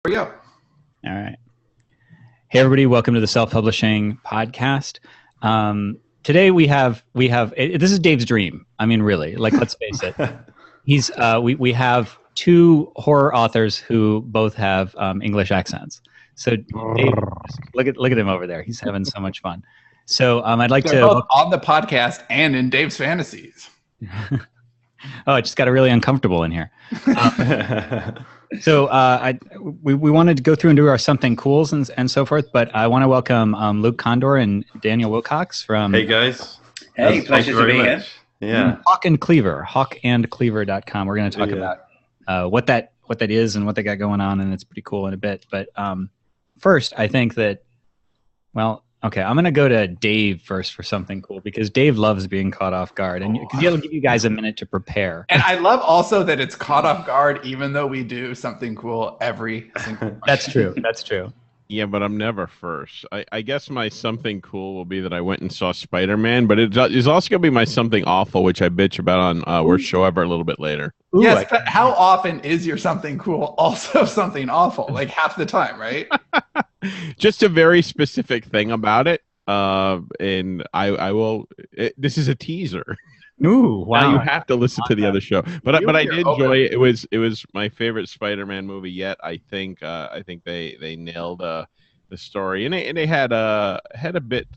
Here we go. All right. Hey, everybody. Welcome to the Self-Publishing Podcast. Today we have this is Dave's dream. I mean, really, like, let's face it. We have two horror authors who both have English accents. So Dave, look at him over there. He's having so much fun. So I'd like They're to both on the podcast and in Dave's fantasies. Oh, it just got really uncomfortable in here. So we wanted to go through and do our something cools and so forth, but I want to welcome Luke Condor and Daniel Wilcox from... Hey, guys. Hey, pleasure to be here. Yeah. Hawk and Cleaver, hawkandcleaver.com. We're going to talk about what that is and what they got going on, and it's pretty cool in a bit. But first, I think that, well... Okay, I'm going to go to Dave first for something cool because Dave loves being caught off guard, and because he'll give you guys a minute to prepare. And I love also that it's caught off guard, even though we do something cool every single time. That's true. That's true. Yeah, but I'm never first. I guess my something cool will be that I went and saw Spider-Man, but it's also going to be my something awful, which I bitch about on Worst Show Ever a little bit later. Ooh, yes, but how often is your something cool also something awful? Like half the time, right? Just a very specific thing about it. And I will. This is a teaser. Ooh, wow! Now you have to listen to the other show. But I did enjoy it. It was my favorite Spider-Man movie yet. I think they nailed the story, and they had a bit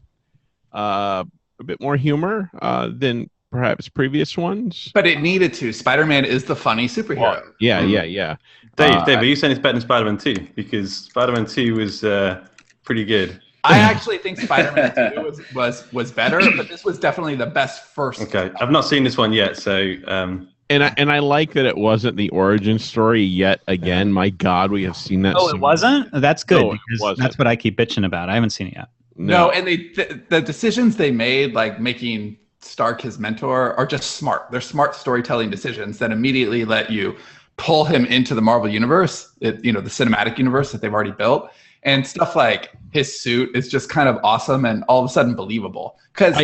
more humor than perhaps previous ones. But it needed to. Spider-Man is the funny superhero. Well, yeah. Dave, are you saying it's better than Spider-Man 2? Because Spider-Man 2 was pretty good. I actually think Spider-Man 2 was better, but this was definitely the best first. Okay, I've not seen this one yet, so... And I like that it wasn't the origin story yet again. My God, we have seen that. Oh, it wasn't? That's good. No, because that's what I keep bitching about. I haven't seen it yet. No, and the decisions they made, like making Stark his mentor, are just smart. They're smart storytelling decisions that immediately let you pull him into the Marvel universe, the cinematic universe that they've already built. And stuff like his suit is just kind of awesome and all of a sudden believable. Because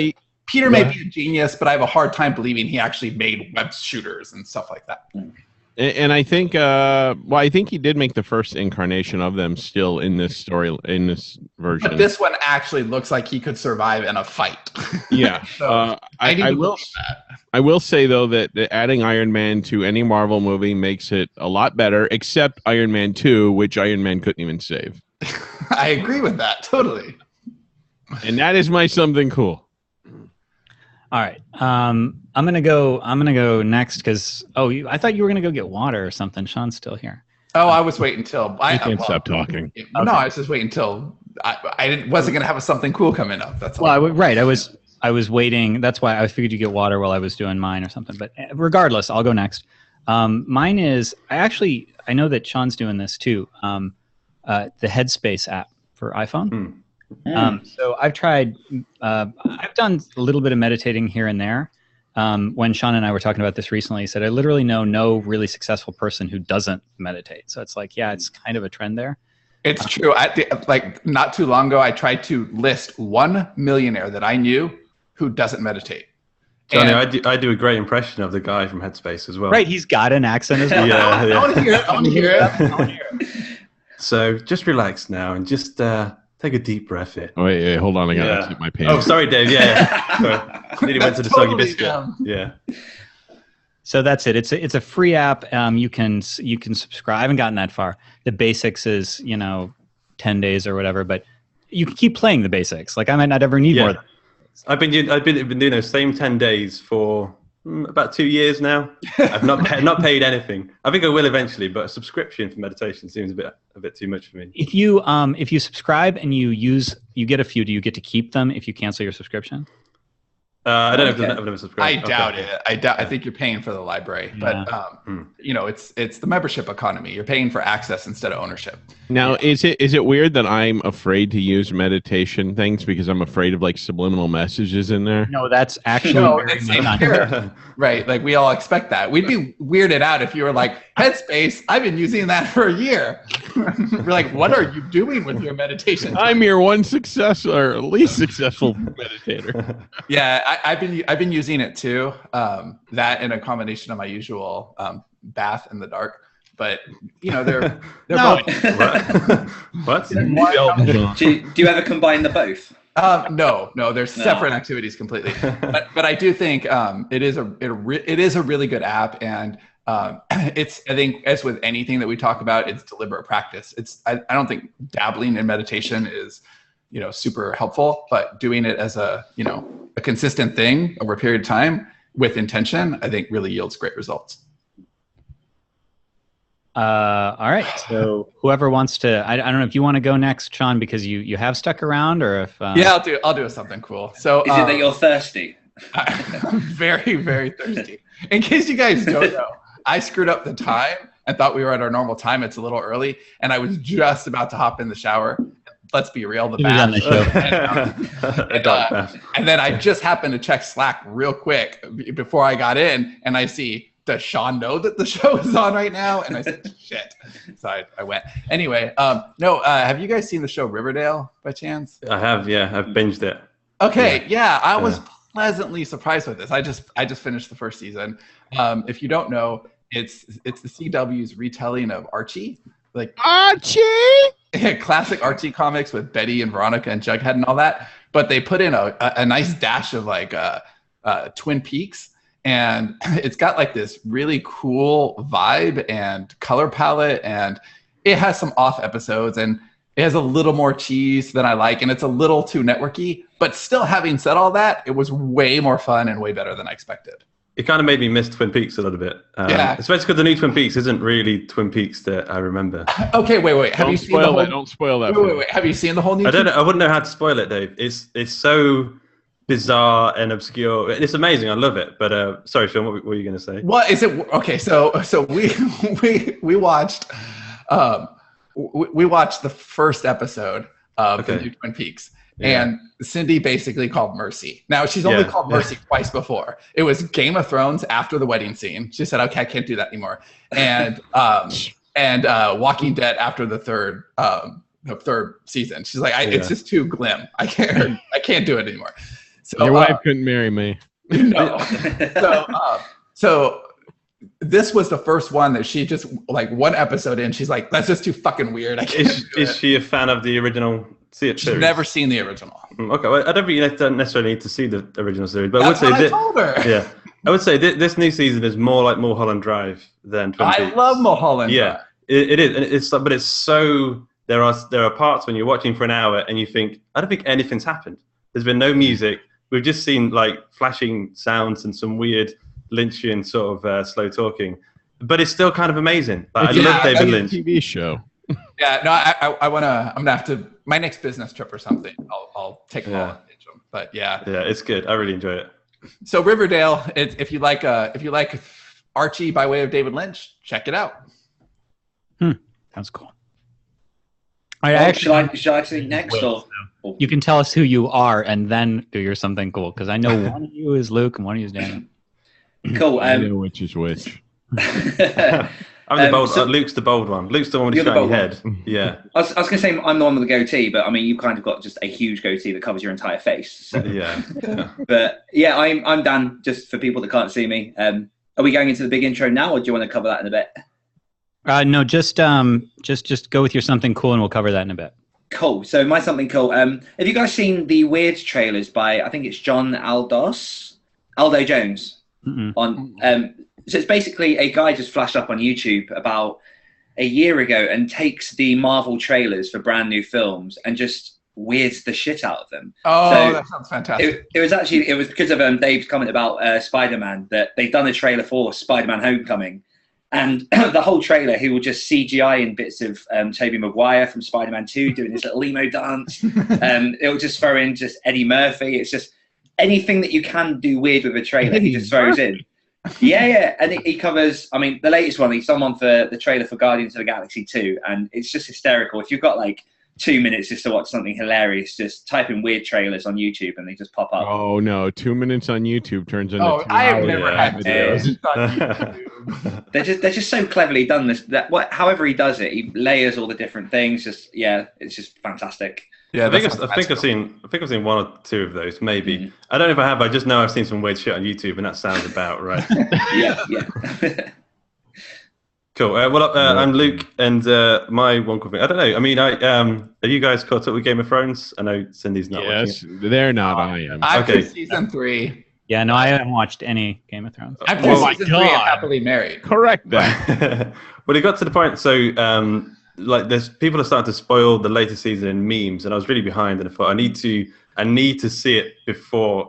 Peter may be a genius, but I have a hard time believing he actually made web shooters and stuff like that. And I think, I think he did make the first incarnation of them still in this story, in this version. But this one actually looks like he could survive in a fight. Yeah. So I will say, though, that adding Iron Man to any Marvel movie makes it a lot better, except Iron Man 2, which Iron Man couldn't even save. I agree with that, totally. And that is my something cool. All right. I'm gonna go next because I thought you were gonna go get water or something. Sean's still here. Oh, I was waiting until I can't stop talking. No, I was just waiting until wasn't gonna have a something cool coming up. That's all. Well, I was waiting. That's why I figured you get water while I was doing mine or something. But regardless, I'll go next. Mine is I know that Sean's doing this too. The Headspace app for iPhone. So I've tried, I've done a little bit of meditating here and there. When Sean and I were talking about this recently, he said, I literally know no really successful person who doesn't meditate. So it's like, yeah, it's kind of a trend there. It's true. Not too long ago, I tried to list one millionaire that I knew who doesn't meditate. Johnny, I do a great impression of the guy from Headspace as well. Right, he's got an accent as well. Yeah. I want to hear it. So just relax now and just take a deep breath in. Wait, hold on. I got to keep my pants. Oh, sorry, Dave. Yeah. Nearly went to the soggy biscuit. Yeah. So that's it. It's a free app. You can subscribe. I haven't gotten that far. The basics is 10 days or whatever, but you can keep playing the basics. Like I might not ever need more. I've been doing those same 10 days for about 2 years now. I've not paid anything. I think I will eventually, but a subscription for meditation seems a bit too much for me. If you subscribe and you get a few, do you get to keep them if you cancel your subscription? I don't know if I've never subscribed. I doubt it. I think you're paying for the library, but it's the membership economy. You're paying for access instead of ownership. Now, is it weird that I'm afraid to use meditation things because I'm afraid of like subliminal messages in there? No, that's actually right. Like we all expect that. We'd be weirded out if you were like, Headspace, I've been using that for a year. We're like, what are you doing with your meditation? I'm your one successful or least successful meditator. Yeah, I've been using it too. That in a combination of my usual bath in the dark. but you know they're No. both. What? Do you ever combine the both? No, they're separate activities completely. But I do think it is a really good app, and it's, I think, as with anything that we talk about, it's deliberate practice. I don't think dabbling in meditation is, you know, super helpful, but doing it as a consistent thing over a period of time with intention, I think really yields great results. All right. So whoever wants to, I don't know if you want to go next, Sean, because you have stuck around, or if yeah, I'll do something cool. So is it that you're thirsty? I'm very, very thirsty. In case you guys don't know, I screwed up the time and thought we were at our normal time. It's a little early, and I was just about to hop in the shower. Let's be real, the bath. And then I just happened to check Slack real quick before I got in, and I see, does Sean know that the show is on right now? And I said, shit. So I went. Anyway, have you guys seen the show Riverdale by chance? I have, yeah. I've binged it. Okay, yeah. I was pleasantly surprised with this. I just finished the first season. If you don't know, it's the CW's retelling of Archie. Like Archie! Classic Archie comics with Betty and Veronica and Jughead and all that. But they put in a nice dash of like Twin Peaks. And it's got like this really cool vibe and color palette, and it has some off episodes, and it has a little more cheese than I like, and it's a little too networky. But still, having said all that, it was way more fun and way better than I expected. It kind of made me miss Twin Peaks a little bit. Yeah. Especially because the new Twin Peaks isn't really Twin Peaks that I remember. Okay, wait. Have you seen the whole... Don't spoil that. Wait. Have you seen the whole new... I wouldn't know how to spoil it, Dave. It's so bizarre and obscure. It's amazing. I love it. But sorry, Sean, what were you going to say? What is it? Okay, so we watched we watched the first episode of the new Twin Peaks. Yeah. And Cindy basically called Mercy. Now, she's only called Mercy twice before. It was Game of Thrones after the wedding scene. She said, okay, I can't do that anymore. And Walking Dead after the third season. She's like, it's just too glim. I can't do it anymore. So, your wife couldn't marry me. No. So this was the first one that she just, like, one episode in, she's like, that's just too fucking weird. I can't do it. Is she a fan of the original series? She's never seen the original. Okay, well, I don't think you necessarily need to see the original series, but That's I told her. Yeah, I would say this new season is more like Mulholland Drive than Twin Peaks. I love Mulholland Drive. Yeah, it is, but it's so there are parts when you're watching for an hour and you think, I don't think anything's happened. There's been no music. We've just seen like flashing sounds and some weird Lynchian sort of slow talking, but it's still kind of amazing. Like, I love David Lynch. TV show. Yeah, no, I'm gonna have to, my next business trip or something, I'll take a call and pitch them. But yeah, it's good. I really enjoy it. So Riverdale, if you like Archie by way of David Lynch, check it out. Sounds cool. Should I say next, or you can tell us who you are and then do your something cool, because I know one of you is Luke and one of you is Daniel. Cool. I know which is which. I'm the bold. Luke's the bold one. Luke's the one with the shiny head. Yeah. I was going to say I'm the one with the goatee, but I mean, you've kind of got just a huge goatee that covers your entire face. So. Yeah. But yeah, I'm Dan. Just for people that can't see me, are we going into the big intro now, or do you want to cover that in a bit? No, just go with your something cool, and we'll cover that in a bit. Cool. So my something cool. Have you guys seen the Weird trailers by, I think it's Aldo Jones? On so it's basically a guy just flashed up on YouTube about a year ago and takes the Marvel trailers for brand new films and just weirds the shit out of them. Oh, so that sounds fantastic. It was because of Dave's comment about Spider-Man, that they've done a trailer for Spider-Man Homecoming, and the whole trailer he will just CGI in bits of Tobey Maguire from Spider-Man 2 doing his little emo dance. It'll just throw in just Eddie Murphy. It's just anything that you can do weird with a trailer, he just throws in. Yeah. And he covers, I mean, the latest one, he's someone for the trailer for Guardians of the Galaxy 2, and it's just hysterical. If you've got like 2 minutes just to watch something hilarious, just type in weird trailers on YouTube and they just pop up. Oh, no. 2 minutes on YouTube turns into 2 hours. I have never had videos on YouTube. They're just so cleverly done this. However he does it, he layers all the different things. It's just fantastic. Yeah, I think I've seen one or two of those, maybe. Mm-hmm. I don't know if I have. I just know I've seen some weird shit on YouTube, and that sounds about right. Yeah. Cool. I'm Luke, and my one cool thing. I don't know. I mean, are you guys caught up with Game of Thrones? I know Cindy's not watching it. They're not. I am. I'm in season 3. Yeah, no, I haven't watched any Game of Thrones. I'm in season 3 of Happily Married. Correct that. Well, it got to the point. So, like, there's people are starting to spoil the latest season in memes, and I was really behind, and I thought I need to see it before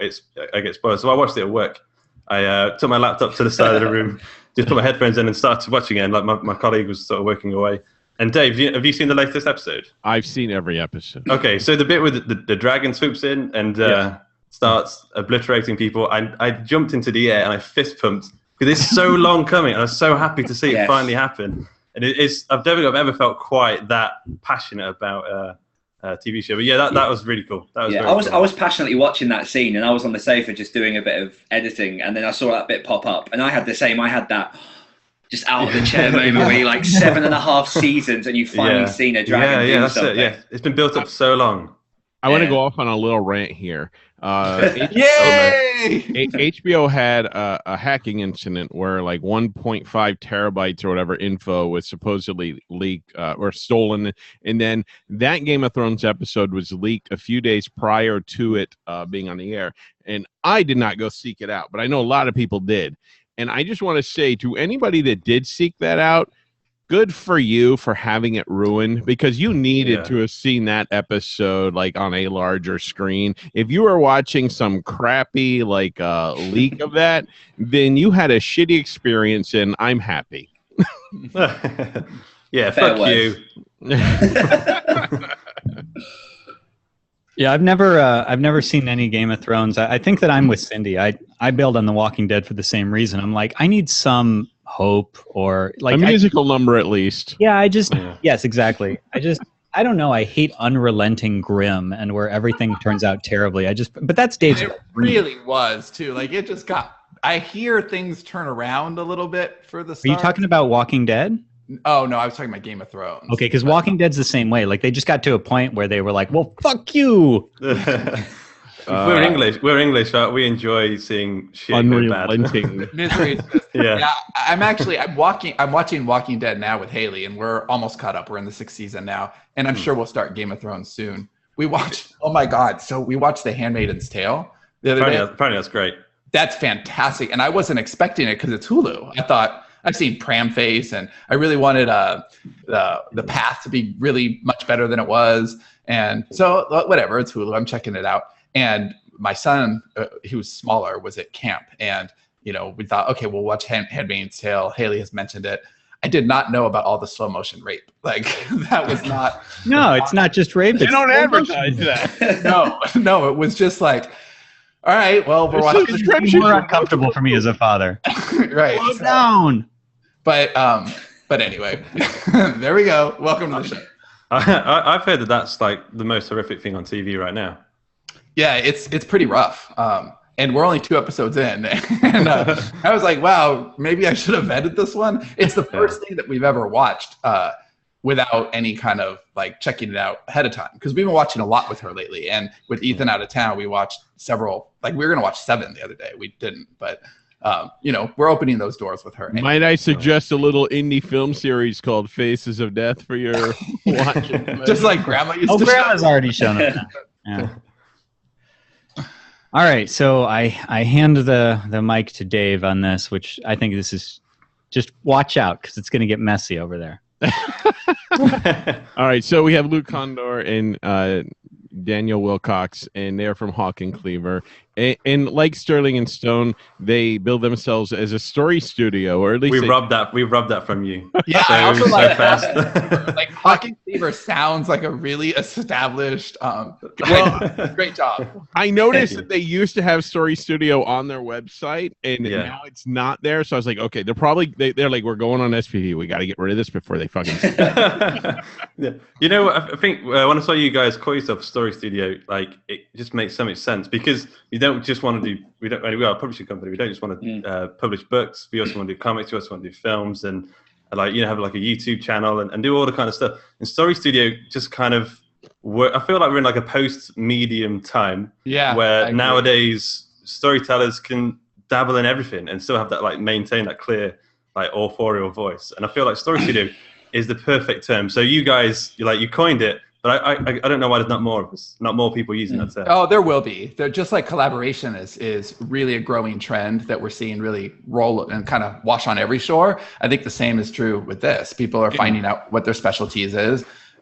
I get spoiled. So I watched it at work. I took my laptop to the side of the room, just put my headphones in and started watching it. And like my colleague was sort of working away. And Dave, have you seen the latest episode? I've seen every episode. Okay, so the bit with the dragon swoops in and starts obliterating people, I jumped into the air and I fist pumped because it's so long coming, and I was so happy to see it finally happen. And I don't think I've ever felt quite that passionate about a TV show. But yeah, that was really cool. That was I was passionately watching that scene, and I was on the sofa just doing a bit of editing, and then I saw that bit pop up, and I had the same. I had that just out of the chair moment where you're like 7.5 seasons, and you've finally seen a dragon do that's something. it. Yeah, it's been built up so long. I want to go off on a little rant here. Yay! HBO had a hacking incident where like 1.5 terabytes or whatever info was supposedly leaked or stolen, and then that Game of Thrones episode was leaked a few days prior to it being on the air. And I did not go seek it out, but I know a lot of people did. And I just want to say to anybody that did seek that out, good for you for having it ruined, because you needed to have seen that episode like on a larger screen. If you were watching some crappy like leak of that, then you had a shitty experience, and I'm happy. Yeah, fuck you. Yeah, I've never seen any Game of Thrones. I think that I'm with Cindy. I bailed on The Walking Dead for the same reason. I'm like, I need some hope or like a musical number at least. Yeah, yes, exactly. I don't know. I hate unrelenting grim and where everything turns out terribly. But that's Dave's. It really was too. Like it just got. I hear things turn around a little bit for the. Are you talking about Walking Dead? Oh no, I was talking about Game of Thrones. Okay, because Walking Dead's the same way. Like they just got to a point where they were like, "Well, fuck you." We're English. We enjoy seeing shit go bad. Misery. Yeah. I'm watching Walking Dead now with Haley, and we're almost caught up. We're in the 6th season now, and I'm sure we'll start Game of Thrones soon. We watched. Oh my God! So we watched The Handmaid's Tale the other day. Apparently that's great. That's fantastic, and I wasn't expecting it because it's Hulu. I thought I've seen Pram Face, and I really wanted the Path to be really much better than it was, and so whatever. It's Hulu. I'm checking it out. And my son, he was smaller, was at camp. And, we thought, okay, we'll watch Handmaid's Tale. Haley has mentioned it. I did not know about all the slow motion rape. Like, that was not. No, it's not just rape. They don't advertise that. No, it was just like, all right, well, we're watching. It's more uncomfortable for me as a father. Right. Slow down. But anyway, there we go. Welcome to the show. I've heard that's like the most horrific thing on TV right now. Yeah, it's pretty rough. And we're only 2 episodes in. And I was like, wow, maybe I should have vetted this one. It's the first thing that we've ever watched without any kind of like checking it out ahead of time. Because we've been watching a lot with her lately. And with Ethan out of town, we watched several, like we were going to watch 7 the other day. We didn't, but we're opening those doors with her. Might I suggest a little indie film series called Faces of Death for your watching? Just like Grandma used to Grandma's already shown up. Yeah. All right, so I hand the mic to Dave on this, which I think this is just watch out because it's going to get messy over there. All right, so we have Luke Condor and Daniel Wilcox, and they're from Hawk and Cleaver. And like Sterling and Stone, they build themselves as a story studio, or at least we robbed that from you. Yeah, I also like fast. Like Hawk and Cleaver sounds like a really established. Great job. I noticed that they used to have Story Studio on their website, and now it's not there. So I was like, okay, they're like, we're going on SPP. We got to get rid of this before they fucking. Yeah. I think when I saw you guys call yourself Story Studio, like it just makes so much sense because you don't just want to do. We are a publishing company. We don't just want to publish books. We also want to do comics. We also want to do films and have like a YouTube channel and do all the kind of stuff. And Story Studio just kind of work. I feel like we're in like a post-medium time. Yeah. Where nowadays storytellers can dabble in everything and still have that like maintain that clear like authorial voice. And I feel like story studio is the perfect term. So you guys, you coined it, but I don't know why there's not more of us, not more people using that term. Oh, there will be. They're just like collaboration is really a growing trend that we're seeing really roll and kind of wash on every shore. I think the same is true with this. People are finding out what their specialties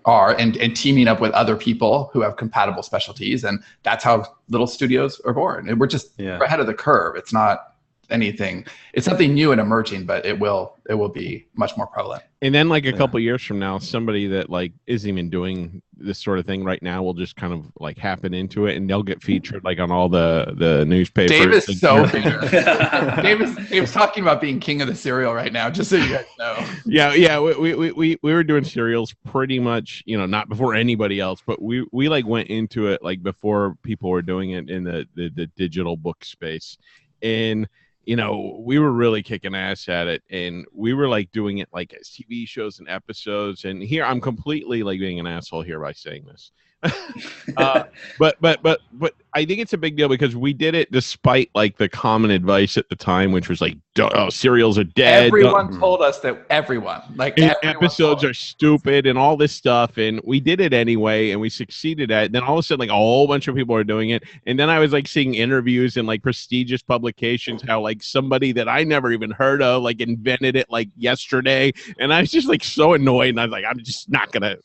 are and teaming up with other people who have compatible specialties. And that's how little studios are born. And we're just we're ahead of the curve. It's not anything. It's something new and emerging, but it will be much more prevalent. And then like a couple years from now, somebody that like isn't even doing this sort of thing right now will just kind of like happen into it, and they'll get featured like on all the newspapers. Dave is so famous. Dave is talking about being king of the cereal right now, just so you guys know. Yeah. We were doing serials pretty much, not before anybody else, but we like went into it like before people were doing it in the digital book space. And we were really kicking ass at it, and we were like doing it like as TV shows and episodes. And here I'm completely like being an asshole here by saying this. But I think it's a big deal because we did it despite like the common advice at the time, which was like, serials are dead. Everyone told us that episodes are stupid and all this stuff, and we did it anyway, and we succeeded at it. Then all of a sudden, like a whole bunch of people are doing it, and then I was like seeing interviews in like prestigious publications how like somebody that I never even heard of like invented it like yesterday, and I was just like so annoyed, and I was like, I'm just not gonna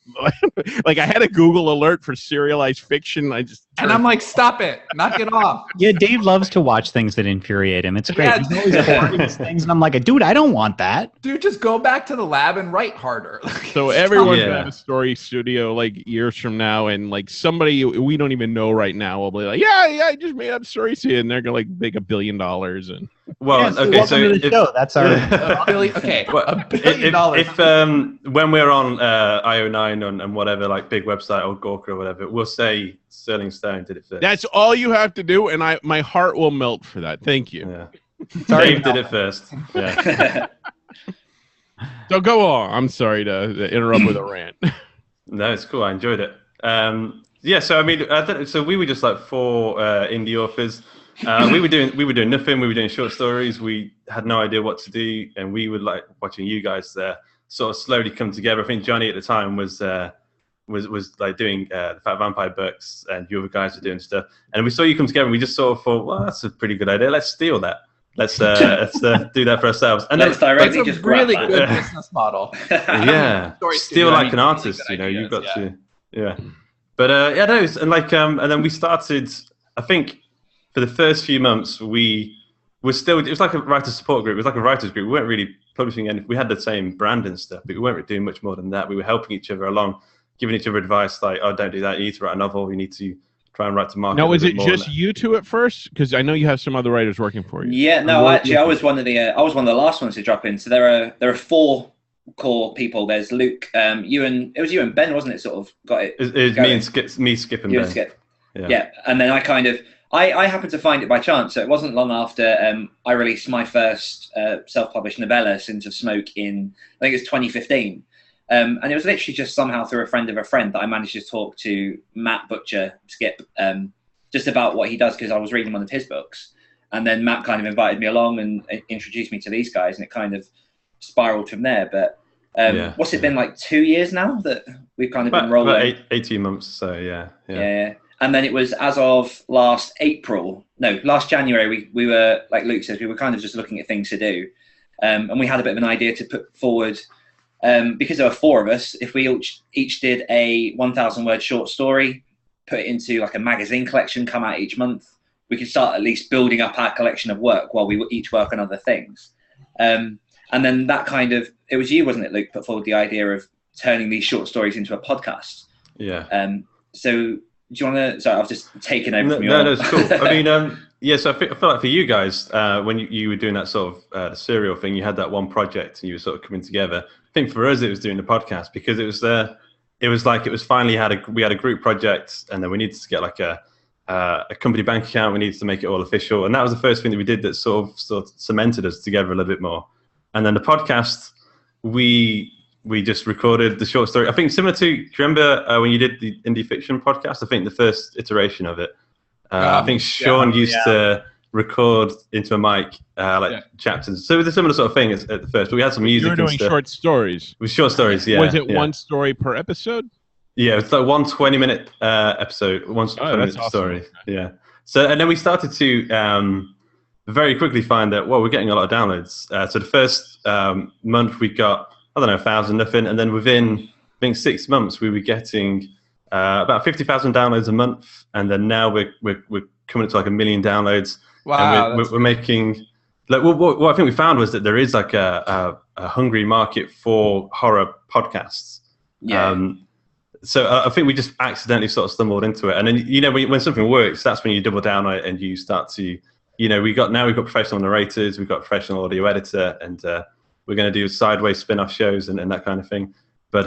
like I had a Google alert for serialized fiction. And I'm like, stop it, knock it off. Yeah, Dave loves to watch things that infuriate him. It's great. Yeah. He's always boring these things, and I'm like, dude, I don't want that. Dude, just go back to the lab and write harder. So everyone's gonna have a story studio like years from now, and like somebody we don't even know right now will be like, yeah, I just made up story studio, and they're gonna like make $1 billion and. Well, welcome to the show. That's our $1 billion. Okay, $1 billion. If when we're on IO9 and whatever, like big website or Gawker or whatever, we'll say Sterling Stone did it first. That's all you have to do, and my heart will melt for that. Thank you. Yeah. Dave did it first. Yeah. So go on. I'm sorry to interrupt with a rant. No, it's cool. I enjoyed it. So I mean, so we were just like 4 indie authors. We were doing nothing. We were doing short stories. We had no idea what to do, and we were like watching you guys sort of slowly come together. I think Johnny at the time was like doing the Fat Vampire books, and you other guys were doing stuff. And we saw you come together, and we just sort of thought, well, that's a pretty good idea. Let's steal that. Let's do that for ourselves. And let's directly that's just a really grab good business model. Yeah, steal like an artist. You've got to. Yeah, but and like and then we started. I think for the first few months we were still. It was like a writer support group. It was like a writers group. We weren't really publishing any. We had the same brand and stuff, but we weren't really doing much more than that. We were helping each other along, giving each other advice like, "Oh, don't do that. You need to write a novel. You need to try and write to market." No, was it just you two at first? Because I know you have some other writers working for you. Yeah, no, actually, I was one of the last ones to drop in. So there are 4 core people. There's Luke, it was you and Ben, wasn't it? Sort of got it. It was me, Skip, and Ben. Skip. Yeah, and then I happened to find it by chance. So it wasn't long after I released my first self-published novella, Sins of Smoke, in I think it was 2015. And it was literally just somehow through a friend of a friend that I managed to talk to Matt Butcher, Skip, just about what he does, because I was reading one of his books. And then Matt kind of invited me along and introduced me to these guys, and it kind of spiraled from there. But what's it been, like 2 years now that we've kind of been rolling? About 18 months, so yeah. And then it was as of last January, we were, like Luke says, we were kind of just looking at things to do. And we had a bit of an idea to put forward, because there were 4 of us, if we each did a 1,000-word short story, put it into like a magazine collection, come out each month, we could start at least building up our collection of work while we each work on other things. And then that kind of, it was you, wasn't it, Luke, put forward the idea of turning these short stories into a podcast. Yeah. So do you want to? Sorry, I've just taken over from you. No, it's cool. I mean, so I feel like for you guys, when you were doing that sort of the serial thing, you had that one project and you were sort of coming together. I think for us, it was doing the podcast, because it was finally we had a group project, and then we needed to get like a company bank account. We needed to make it all official, and that was the first thing that we did that sort of cemented us together a little bit more. And then the podcast, we just recorded the short story. I think similar to, do you remember when you did the indie fiction podcast? I think the first iteration of it. I think Sean used to record into a mic chapters. So it was a similar sort of thing at the first, but we had some music. You were doing short stories. With short stories, yeah. Was it one story per episode? Yeah, it's like 1 20-minute episode, one 20-minute story. Awesome. Yeah. So and then we started to very quickly find that we're getting a lot of downloads. So the first month we got 1,000 nothing, and then within I think 6 months we were getting about 50,000 downloads a month, and then now we're coming up to like 1 million downloads. Wow, and we're making like what I think we found was that there is like a hungry market for horror podcasts. Yeah. So I think we just accidentally sort of stumbled into it, and then when something works, that's when you double down on it and you start to, we've got professional narrators, we've got professional audio editor, and we're going to do sideways spin-off shows and that kind of thing. But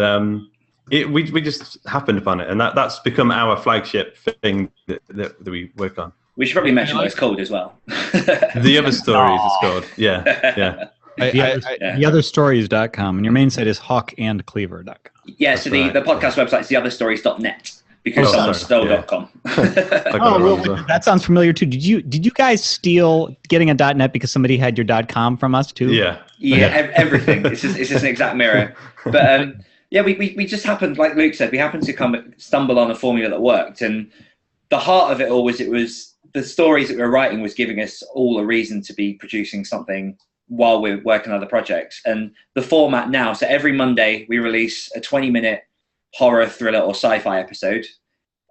we just happened upon it, and that's become our flagship thing that we work on. We should probably mention what it's called as well. The Other Stories is called. Yeah. Theotherstories.com, and your main site is hawkandcleaver.com. Yeah, so the podcast website is theotherstories.net because someone stole .com. That sounds familiar too. Did you guys steal getting a .net because somebody had your .com from us too? Yeah. Everything. It's just an exact mirror. But we just happened, like Luke said, we happened to stumble on a formula that worked, and the heart of it all was the stories that we were writing was giving us all a reason to be producing something while we're working on other projects. And the format now, so every Monday we release a 20-minute horror, thriller, or sci-fi episode.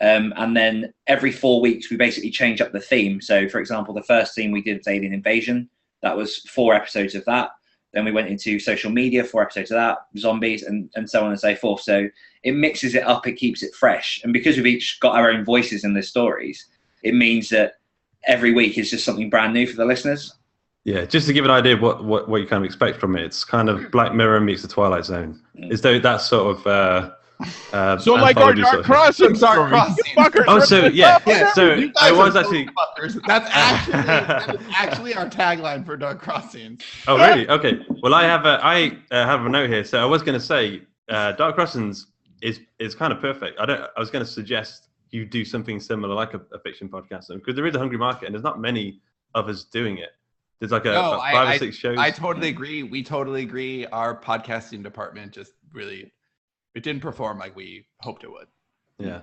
And then every 4 weeks we basically change up the theme. So for example, the first theme we did was Alien Invasion. That was 4 episodes of that. Then we went into social media, 4 episodes of that, zombies, and so on and so forth. So it mixes it up, it keeps it fresh. And because we've each got our own voices in the stories, it means that every week is just something brand new for the listeners. Yeah, just to give an idea of what you kind of expect from it, it's kind of Black Mirror meets the Twilight Zone. Is though that sort of so like our Dark Crossing story. Oh, so yeah. So I was actually. That's actually our tagline for Dark Crossing. Oh really? Okay. Well, I have a note here. So I was going to say Dark Crossings is kind of perfect. I was going to suggest you do something similar, like a fiction podcast, because there is a hungry market, and there's not many of us doing it. There's like 5 or 6 shows. I totally agree. We totally agree. Our podcasting department just really, it didn't perform like we hoped it would. Yeah,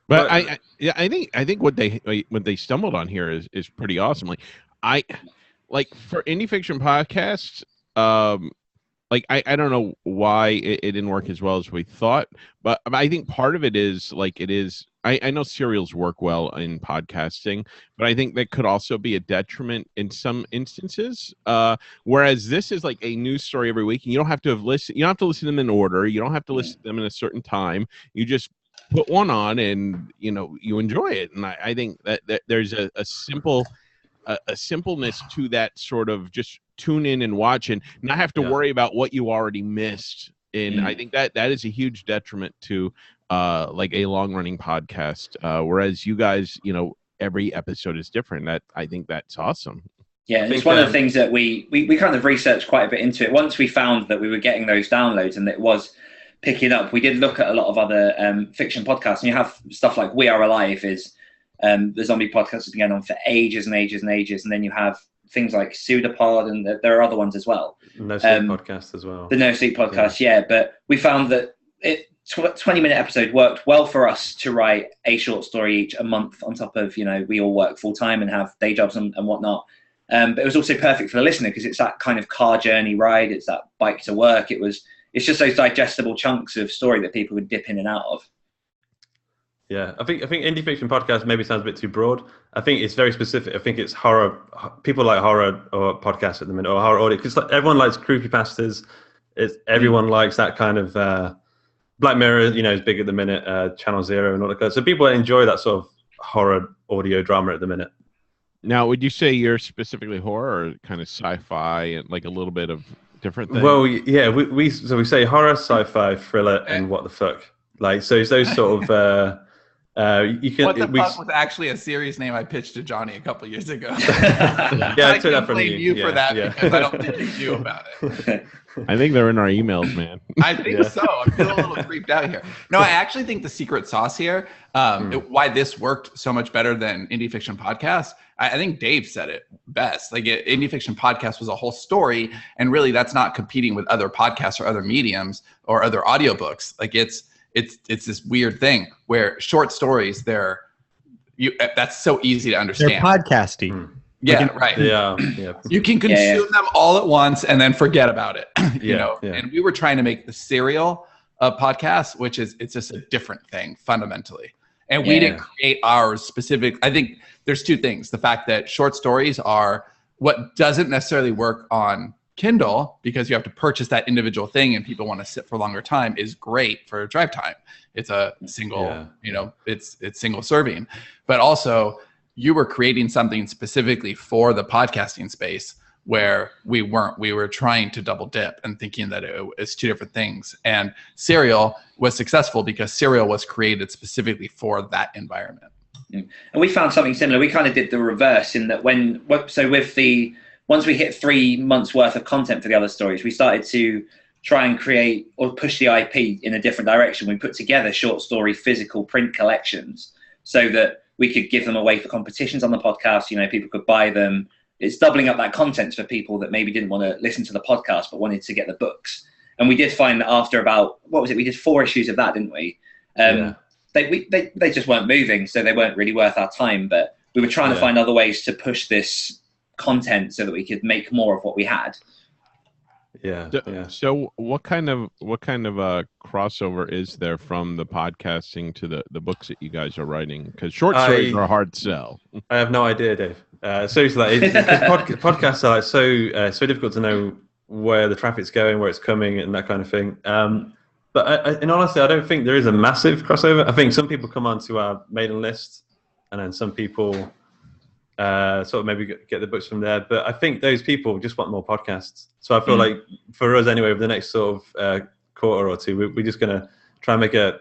but I think what they stumbled on here is pretty awesome. Like for indie fiction podcasts, like I don't know why it didn't work as well as we thought, but I think part of it is I know serials work well in podcasting, but I think that could also be a detriment in some instances. Whereas this is like a news story every week, and you don't have to listen to them in order. You don't have to listen to them in a certain time. You just put one on, and you enjoy it. And I think that there's a simpleness to that sort of just tune in and watch and not have to worry about what you already missed. And I think that is a huge detriment to like a long running podcast. Whereas you guys, every episode is different. I think that's awesome. Yeah, it's one of the things that we kind of researched quite a bit into it. Once we found that we were getting those downloads and that it was picking up, we did look at a lot of other fiction podcasts. And you have stuff like We Are Alive is the zombie podcast has been going on for ages and ages and ages. And then you have things like Pseudopod, and there are other ones as well. No Sleep podcast as well. The No Sleep podcast, yeah. But we found that 20-minute episode worked well for us to write a short story each a month on top of, we all work full time and have day jobs and whatnot. But it was also perfect for the listener because it's that kind of car journey ride. It's that bike to work. It's just those digestible chunks of story that people would dip in and out of. Yeah, I think indie fiction podcast maybe sounds a bit too broad. I think it's very specific. I think it's horror. People like horror or podcasts at the minute, or horror audio, because everyone likes creepypastas. Everyone likes that kind of Black Mirror. Is big at the minute. Channel Zero and all that. So people enjoy that sort of horror audio drama at the minute. Now, would you say you're specifically horror or kind of sci-fi and like a little bit of different things? Well, yeah, we say horror, sci-fi, thriller, and what the fuck. Like, so it's those sort of You can. What the fuck was actually a serious name I pitched to Johnny a couple years ago. Yeah, I I took that can't from blame you. you for that because I don't think you about it. I think they're in our emails, man. I think so. I'm feeling a little creeped out here. No, I actually think the secret sauce here, why this worked so much better than Indie Fiction Podcast, I think Dave said it best. Like Indie Fiction Podcast was a whole story, and really that's not competing with other podcasts or other mediums or other audiobooks. Like it's this weird thing where short stories, that's so easy to understand. They're podcasty. Yeah, right. Yeah. You can consume them all at once and then forget about it. you know. And we were trying to make the serial podcast, which it's just a different thing fundamentally. And we didn't create ours specific. I think there's two things: the fact that short stories are what doesn't necessarily work on Kindle because you have to purchase that individual thing and people want to sit for a longer time is great for drive time. It's a single, it's single serving, but also you were creating something specifically for the podcasting space where we weren't. We were trying to double dip and thinking that it's two different things. And Serial was successful because Serial was created specifically for that environment. And we found something similar. We kind of did the reverse in that once we hit 3 months worth of content for the other stories, we started to try and create or push the IP in a different direction. We put together short story physical print collections so that we could give them away for competitions on the podcast. You know, people could buy them. It's doubling up that content for people that maybe didn't want to listen to the podcast but wanted to get the books. And we did find that after about, we did 4 issues of that, didn't we? They just weren't moving, so they weren't really worth our time. But we were trying to find other ways to push this content so that we could make more of what we had. So what kind of crossover is there from the podcasting to the books that you guys are writing? Because short stories are a hard sell. I have no idea, Dave. Seriously, podcasts are so difficult to know where the traffic's going, where it's coming, and that kind of thing. But in honesty, I don't think there is a massive crossover. I think some people come onto our mailing list, and then some people sort of maybe get the books from there. But I think those people just want more podcasts. So I feel like for us anyway, over the next sort of quarter or two, we're just going to try and make a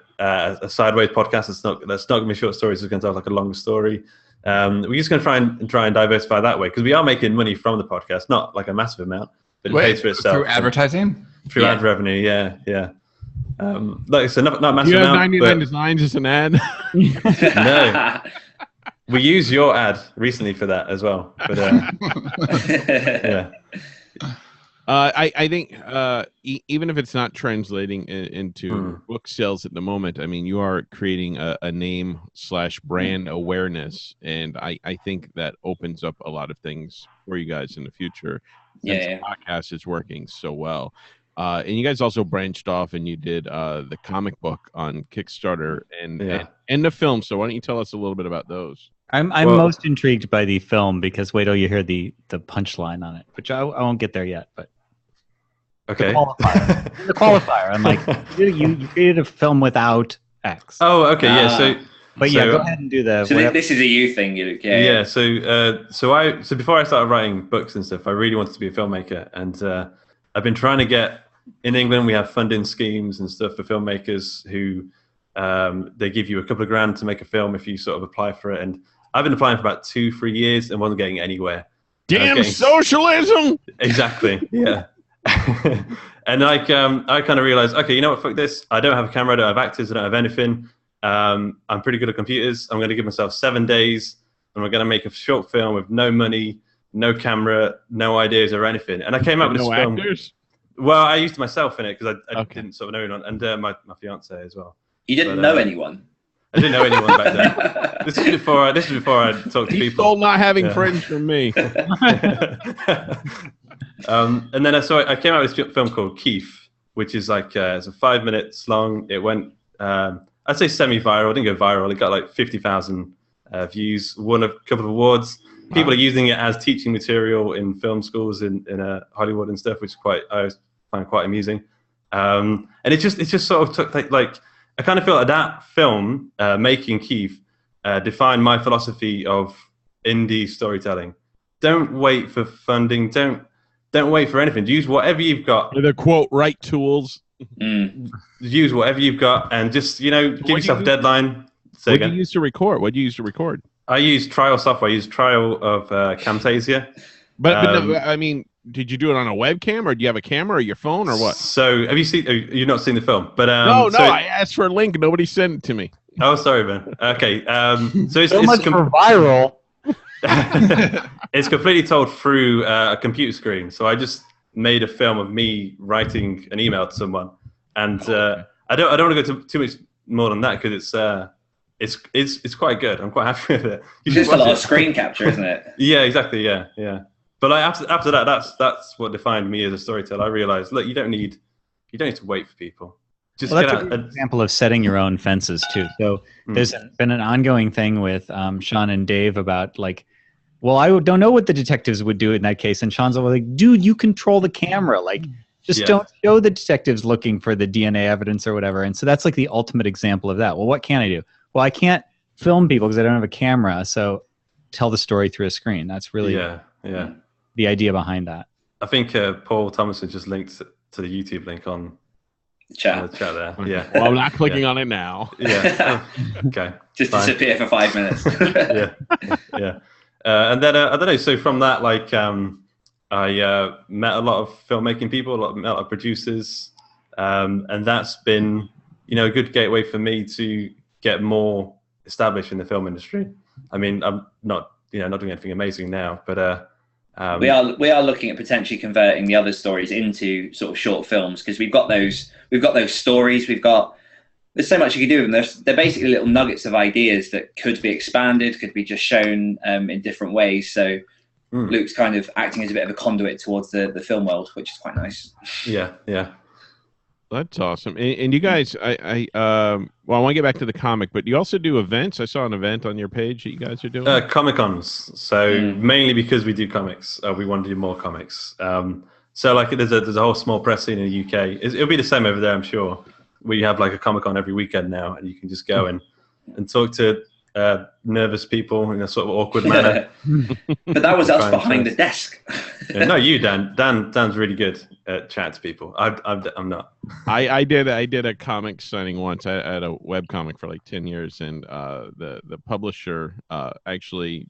sideways podcast that's not going to be short stories. It's going to have like a long story. We're just going to try and diversify that way because we are making money from the podcast, not like a massive amount, but it pays for itself. Through advertising? Through ad revenue, yeah. Like so, not massive you have amount. 99 designs as an ad. No. We used your ad recently for that as well. But, I think even if it's not translating into book sales at the moment, I mean, you are creating a name/brand awareness, and I think that opens up a lot of things for you guys in the future. Since the podcast is working so well. And you guys also branched off and you did the comic book on Kickstarter and the film. So why don't you tell us a little bit about those? I'm most intrigued by the film because wait till you hear the punchline on it, which I won't get there yet. But okay, the qualifier. I'm like, you created a film without X. Oh, okay, yeah. But go ahead and do the. So this is a you thing, Luke. Yeah. So before I started writing books and stuff, I really wanted to be a filmmaker, and I've been trying to get. In England, we have funding schemes and stuff for filmmakers who they give you a couple of grand to make a film if you sort of apply for it. And I've been applying for about 2-3 years and wasn't getting anywhere. Damn socialism! Exactly, yeah. And I kind of realized, okay, you know what, fuck this. I don't have a camera, I don't have actors, I don't have anything. I'm pretty good at computers. I'm going to give myself 7 days and we're going to make a short film with no money, no camera, no ideas or anything. And I came up with this film. Actors? Well, I used myself in it because I didn't sort of know anyone, and my fiance as well. You didn't know anyone? I didn't know anyone back then. This is before I talked to people. He stole not having friends from me. And then I came out with this film called Keith, which is like it's a 5 minutes long. It went I'd say semi-viral. It didn't go viral. It got like 50,000 views. Won a couple of awards. People are using it as teaching material in film schools in Hollywood and stuff, which I always find quite amusing. And it just sort of took like I kind of feel like that film, Making Keith, defined my philosophy of indie storytelling. Don't wait for funding. Don't wait for anything. Use whatever you've got. With the quote, right tools. Use whatever you've got and just, give yourself a deadline. Say What did again? you use to record? What did you use to record? I use trial software. I use trial of Camtasia. But no, I mean, did you do it on a webcam, or do you have a camera, or your phone, or what? So have you seen? You've not seen the film, but No, so I asked for a link. Nobody sent it to me. oh, sorry, man. Okay, so So much for viral. it's completely told through a computer screen. So I just made a film of me writing an email to someone, and I don't want to go too much more than that because it's quite good. I'm quite happy with it. It's just a lot of screen capture, isn't it? Yeah, exactly. Yeah. But like after that, that's what defined me as a storyteller. I realized, look, you don't need to wait for people. Just Well, get that's out. an example of setting your own fences too. So there's been an ongoing thing with Sean and Dave about like, well, I don't know what the detectives would do in that case, and Sean's like, dude, you control the camera, like just don't show the detectives looking for the DNA evidence or whatever. And so that's like the ultimate example of that. Well, what can I do? Well, I can't film people because I don't have a camera, so tell the story through a screen. That's really the idea behind that. I think Paul Thomason just linked to the YouTube link on The chat. the chat there. Yeah. Well, I'm not clicking on it now. Yeah. Okay. Just Fine. disappear for 5 minutes. Yeah. And then I don't know. So from that, like, I met a lot of filmmaking people, met a lot of producers, and that's been, a good gateway for me to get more established in the film industry. I mean, I'm not doing anything amazing now, but we are looking at potentially converting the other stories into sort of short films because we've got those stories. There's so much you can do with them. They're basically little nuggets of ideas that could be expanded, could be just shown in different ways. So Luke's kind of acting as a bit of a conduit towards the film world, which is quite nice. Yeah. That's awesome. And you guys, I want to get back to the comic, but you also do events. I saw an event on your page that you guys are doing. Comic-Cons. So mainly because we do comics, we want to do more comics. So like there's a whole small press scene in the UK. It'll be the same over there, I'm sure. We have like a Comic-Con every weekend now, and you can just go and talk to nervous people in a sort of awkward manner. But that was us behind the desk. No, you, Dan. Dan's really good at chatting to people. I'm not. I did a comic signing once. I had a web comic for like 10 years, and the publisher actually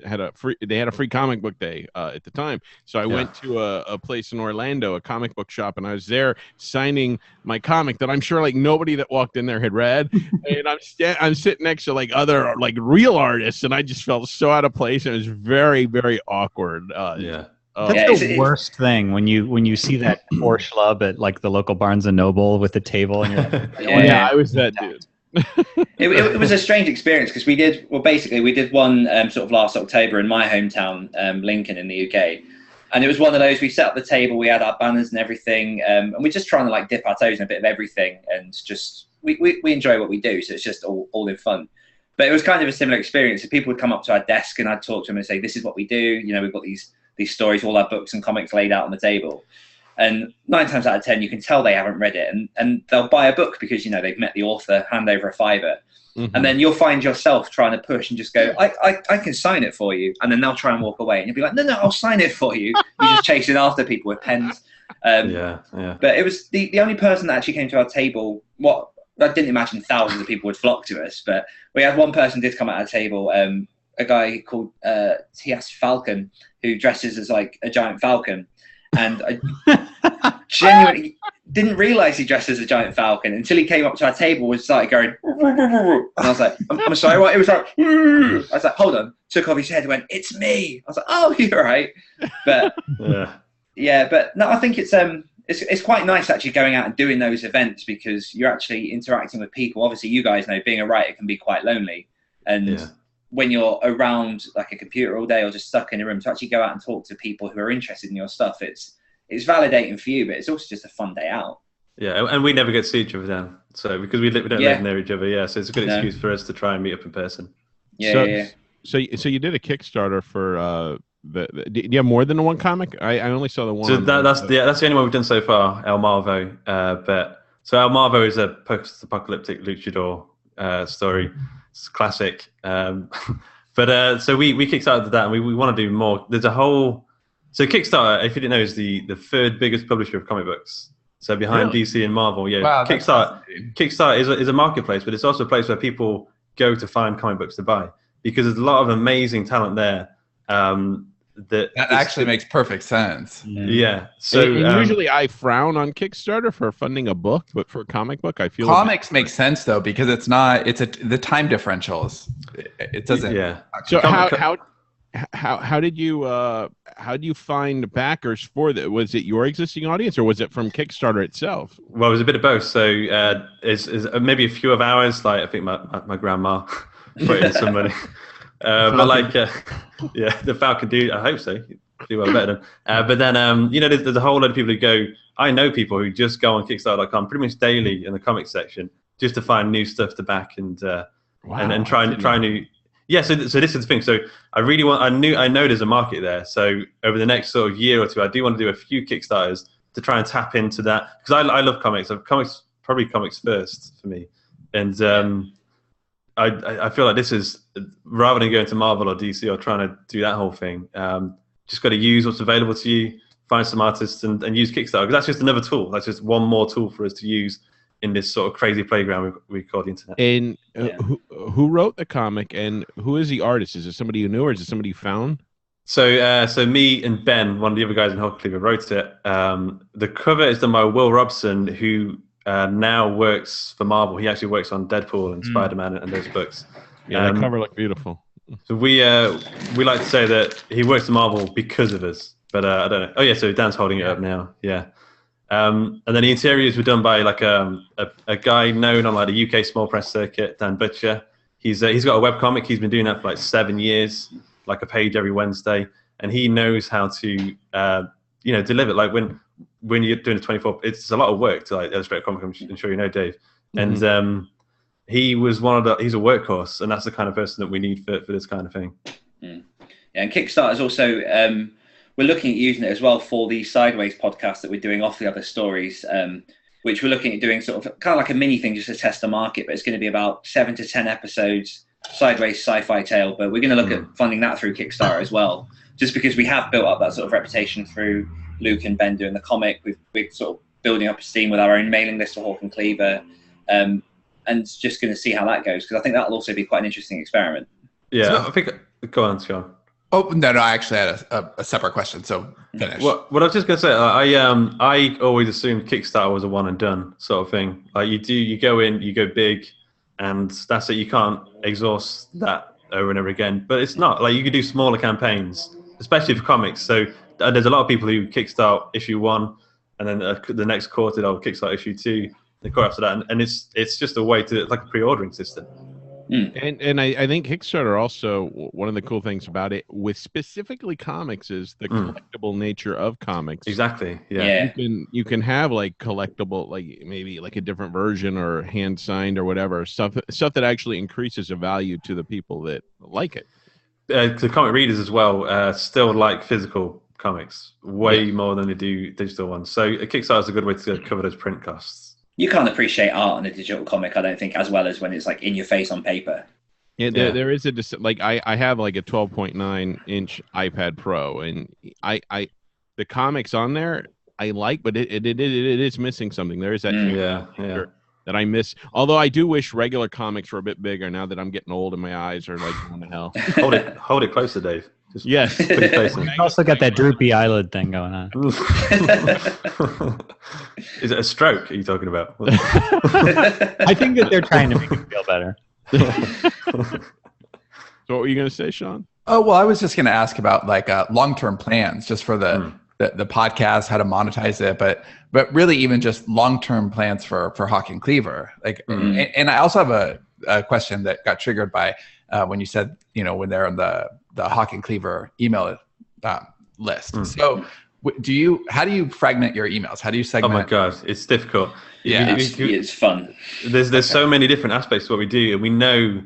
had a free comic book day at the time. So I went to a place in Orlando, a comic book shop, and I was there signing my comic that I'm sure like nobody that walked in there had read. And I'm sitting next to like other like real artists, and I just felt so out of place. And it was very, very awkward. That's the worst thing when you see that poor schlub at like the local Barnes and Noble with the table, and you're like, I was that dude. It was a strange experience because we did one sort of last October in my hometown, Lincoln in the UK, and it was one of those. We set up the table, we had our banners and everything, and we're just trying to like dip our toes in a bit of everything, and just we enjoy what we do, so it's just all in fun. But it was kind of a similar experience. So people would come up to our desk, and I'd talk to them and say, "This is what we do. We've got these stories, all our books and comics laid out on the table." And 9 times out of 10, you can tell they haven't read it, and they'll buy a book because they've met the author, hand over a fiver, and then you'll find yourself trying to push and just go, I can sign it for you, and then they'll try and walk away, and you'll be like, no, I'll sign it for you. You're just chasing after people with pens. But it was the only person that actually came to our table. What I didn't imagine thousands of people would flock to us, but we had one person did come at our table, a guy called T.S. Falcon, who dresses as like a giant falcon. And I genuinely didn't realize he dressed as a giant falcon until he came up to our table and started going, and I was like, I'm sorry, what? It was like, I was like, hold on, took off his head and went, it's me. I was like, oh, you're right. But but no, I think it's quite nice actually going out and doing those events because you're actually interacting with people. Obviously, you guys know being a writer can be quite lonely. And when you're around like a computer all day or just stuck in a room, to actually go out and talk to people who are interested in your stuff, it's validating for you, but it's also just a fun day out. Yeah, and we never get to see each other then. So because we don't live near each other, so it's a good excuse for us to try and meet up in person. So you did a Kickstarter for do you have more than one comic? I only saw the one. So that's the only one we've done so far, El Marvo. So El Marvo is a post-apocalyptic luchador story. It's classic. But so we kickstarted that, and we want to do more. There's a whole. So Kickstarter, if you didn't know, is the third biggest publisher of comic books. So behind DC and Marvel, Wow, Kickstarter is a marketplace, but it's also a place where people go to find comic books to buy, because there's a lot of amazing talent there. That actually makes perfect sense. Yeah. So and usually I frown on Kickstarter for funding a book, but for a comic book, I feel comics make sense though, because it's not. The time differentials. It doesn't. Yeah. So how did you find backers for that? Was it your existing audience, or was it from Kickstarter itself? Well, it was a bit of both. So it's maybe a few of ours. Like I think my grandma put in some money. But like, yeah, the Falcon do. I hope so. Do well better than. But then, there's a whole lot of people who go. I know people who just go on Kickstarter.com pretty much daily in the comic section just to find new stuff to back and try new. Yeah. So this is the thing. So I really want. I know there's a market there. So over the next sort of year or two, I do want to do a few Kickstarters to try and tap into that, because I love comics. Probably comics first for me, and I feel like this is, rather than going to Marvel or DC or trying to do that whole thing, just got to use what's available to you, find some artists and use Kickstarter, because that's just another tool. That's just one more tool for us to use in this sort of crazy playground we call the internet. And who wrote the comic, and who is the artist? Is it somebody you knew, or is it somebody you found? So me and Ben, one of the other guys in Hawk and Cleaver, wrote it. The cover is done by Will Robson, who now works for Marvel. He actually works on Deadpool and Spider-Man and those books. Yeah, the cover looked beautiful. So we like to say that he works for Marvel because of us, but I don't know. Oh yeah, so Dan's holding it up now. Yeah, and then the interiors were done by like a guy known on like the UK small press circuit, Dan Butcher. He's got a webcomic. He's been doing that for like 7 years, like a page every Wednesday, and he knows how to deliver. Like when you're doing a 24, it's a lot of work to like illustrate a comic. I'm sure you know, Dave. And he was he's a workhorse, and that's the kind of person that we need for this kind of thing. Yeah, and Kickstarter is also, we're looking at using it as well for the Sideways podcast that we're doing off the other stories, which we're looking at doing sort of kind of like a mini thing just to test the market, but it's going to be about 7 to 10 episodes, Sideways sci-fi tale, but we're going to look at funding that through Kickstarter as well, just because we have built up that sort of reputation through Luke and Ben doing the comic. We're sort of building up a steam with our own mailing list for Hawk and Cleaver, and just going to see how that goes, because I think that'll also be quite an interesting experiment. Yeah, so, I think. Go on, Sean. Oh no, I actually had a separate question. So finish. What I was just going to say, I always assumed Kickstarter was a one and done sort of thing. Like you go in, you go big, and that's it. You can't exhaust that over and over again. But it's not. Like you could do smaller campaigns, especially for comics. So there's a lot of people who kickstart issue 1, and then the next quarter they'll kickstart issue 2, the quarter after that, and it's just a way to, it's like a pre-ordering system. And I think Kickstarter also, one of the cool things about it with specifically comics is the collectible nature of comics. Exactly. Yeah. You can have like collectible, like maybe like a different version or hand signed or whatever stuff that actually increases the value to the people that like it. The comic readers as well still like physical comics way more than they do digital ones. So a Kickstarter is a good way to cover those print costs. You can't appreciate art on a digital comic, I don't think, as well as when it's like in your face on paper. Yeah, there is like I have like a 12.9-inch iPad Pro, and I the comics on there I like, but it is missing something. There is that that I miss. Although I do wish regular comics were a bit bigger now that I'm getting old and my eyes are like going to hell. Hold it closer, Dave. Just yes. Put your face in. You also got that droopy eyelid thing going on. Is it a stroke? Are you talking about? I think that they're trying to make him feel better. So what were you going to say, Sean? Oh, well, I was just going to ask about like long-term plans just for the podcast, how to monetize it, but really even just long-term plans for Hawk and Cleaver. Like, and I also have a question that got triggered by when you said, when they're on the Hawk and Cleaver email list. So how do you fragment your emails? How do you segment? Oh my God, it's difficult. Yeah, it's fun. There's so many different aspects to what we do, and we know